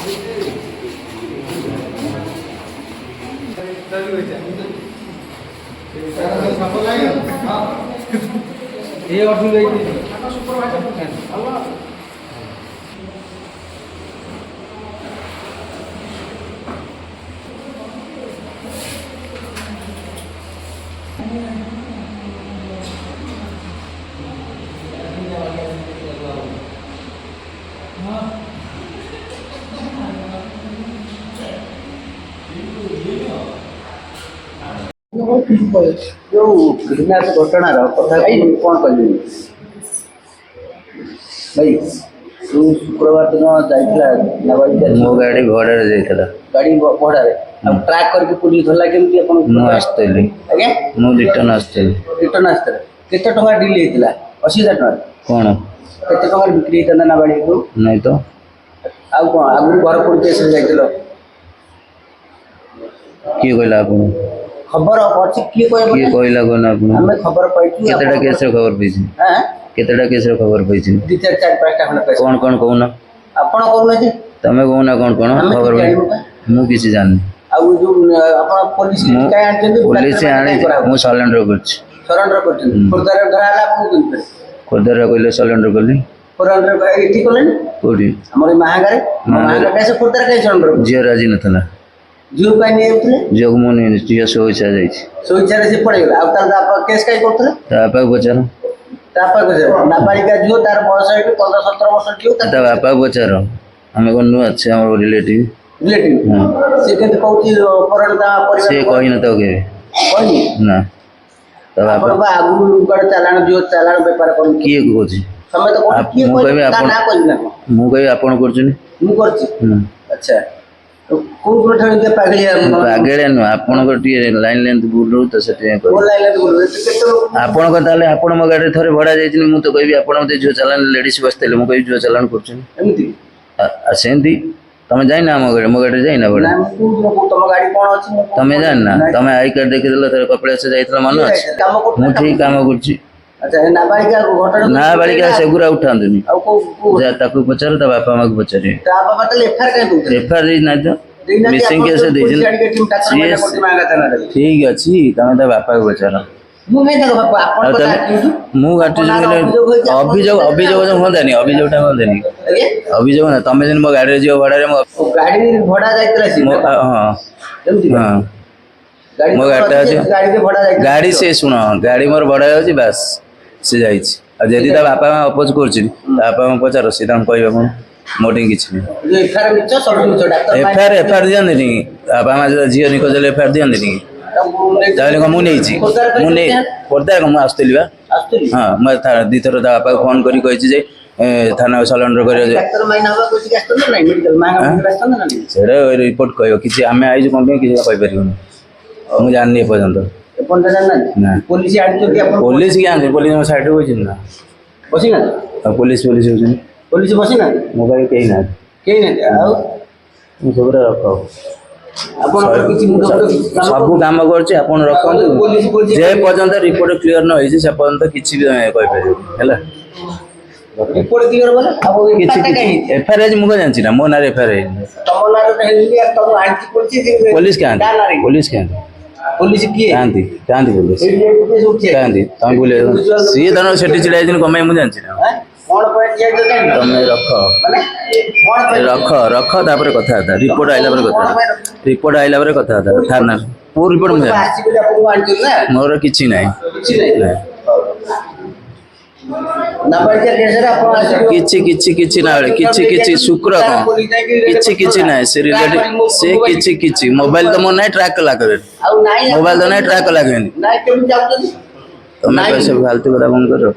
ये और भी जो किडनैप घटना कथा कौन कह भाई तू शुक्रवार दिन जाइला नाबालिका मो गाड़ी भड़ा जाइला गाड़ी भड़ा अब ट्रैक करके पुलिस धरला केमती अपन मु आस्तली आज्ञा मु रिटर्न आस्तली रिटर्न आस्ते केते टका डील हेतिला 80000 टका कोन केते टका बिक्री हेतना नाबालिका को नहीं तो आ कोन आगु घर पर केस जाइतलो की कहला आपन खबर अछि की कहला कोन आपन हमें खबर पाइछु केतेटा केस रे खबर पैछि हां केतेटा केस रे खबर पैछि 2 4 4 5 टा खंड कोन कोन कहूना आपण करू जे तमे कहूना कोन कोन खबर मु किछि जाननी आ जो आपण पुलिस काय आनते पुलिस आने मु सरेंडर करछि सरेंडर करते खुरदार धराला आपण दिन खुरदार कहले सरेंडर करली सरेंडर एठी कोलन कोडी हमर महागारे कैसे खुरदार कैसे सरेंडर जियो राजी नथला जियो काय ने उतले जगमोनी जियो सोइछा जाइछि सोइछा रे से पड़े गेला अब तार आप केस काय करतले तापा बचारो तापा को नाबालिका जियो तार बयस है 15 17 वर्ष जियो ता बापा बचारो हमें कोन नु अच्छे हमर रिलेटिव रिलेटिव से केते कहूची परंता परिवार से कहि न तो के कहि ना ता बापा बाबा आगु गड चालान जियो चालान व्यापार कर किए कोछि समय तो कोन किए मु कहबे ना आपन ना मु कहबे आपन करछनी मु करछि अच्छा तो कोन प्रठन के पागलिया पागले न आपन को टी लाइन लेंथ बुलु तो सेटे बोल लाइन बोल केते लोग आपन को ताले आपन म गाड़ी थरे भड़ा जाइछनी मु तो कहबी आपन मते जो चालान लेडीज बसतेले मु कहबी जो चालान करछनी एमती आ सेंती तमे जाई ना म गाड़ी जाई ना बड़ा ना मु तुम गाड़ी कोन अछि तमे जान ना तमे आई कार्ड देखि देला थरे कपड़े से जाइतला मन अछि काम को मु ठीक काम करछि अच्छा नाबालिका घटना नाबालिका सेगुरा उठांदनी आ को जा ताकू पचार ता बापा माक पचारे ता बाबा तले एफआर काय दूते एफआर नै तो मिसिंग केस देजन ठीक अछि तमे ता बापा को पचार मु नै देखो बापा आपण को मु गाटी अभियोग अभियोग होंदानी अभियोगटा होंदानी अभियोग ना तमे जन मो गाड़ी जियो भाड़ा रे मो गाड़ी भड़ा जाइतला सी हां हां गाड़ी मो गाटा अछि गाड़ी के भड़ा जाइतला गाड़ी से सुनो गाड़ी मोर भड़ा अछि बस से जाइछि आ जदी ता बापा अपोज करछि बापा म पचार से तम कहबा कोन मोटिंग किछि जो एफआर मिछ सब मिछ डॉक्टर एफआर दियन नी बापा मा जियो निको जले एफआर दियन नी ताले को मु नेछि मु ने पर्दा को मु आस्तली बा हां म दी थरो दा बापा फोन करी कहिछि जे थाना सरेंडर करियो जे डॉक्टर माइना हवा कुछ केस्तो नै मेडिकल मांगा रास्ता ना सेरे रिपोर्ट कहियो किछि आमे आइजु कोन किछि कहि परिबो मु जाननी पर्यंत अपन जानना पुलिस आडी तो अपन पुलिस के आंजे पुलिस साइड हो छिन ना बसी ना पुलिस पुलिस हो छिन पुलिस बसी ना मोबाइल केही ना आ मु सबरा रखो अपन किछि मुंड सब काम करछि अपन रखो जे पर्यंत रिपोर्ट क्लियर न होइछि से पर्यंत किछि भी कहि परिबो हैला रिपोर्ट क्लियर बोले अब किछि एफआरआई मु जानछि ना मो नारे एफआरआई तमनार हेली तम आंटी पुलिस के पुलिस के पुलिस किए कांती कांती पुलिस कांती तम बोले सी धन सेठी चिड़ाई दिन कमाई मु जानछि ना कोन पॉइंट जे देन तमे रखो माने कोन रखो रखो तापर कथा था रिपोर्ट आइला पर कथा रिपोर्ट आइला पर कथा था थाना पूरा रिपोर्ट मु आसी को आपन आंटी ना मोर किछि नै किछि नै नाबालिका केस रे आपन आसी किछि ना किछि शुक्र को किछि ना से रिलेटेड से किछि मोबाइल तो मो नै ट्रैक कला करे आ नाही मोबाइल तो नै ट्रैक कला करे नाही केम जाउ तमे पैसे फालतू बड़ा बंद करो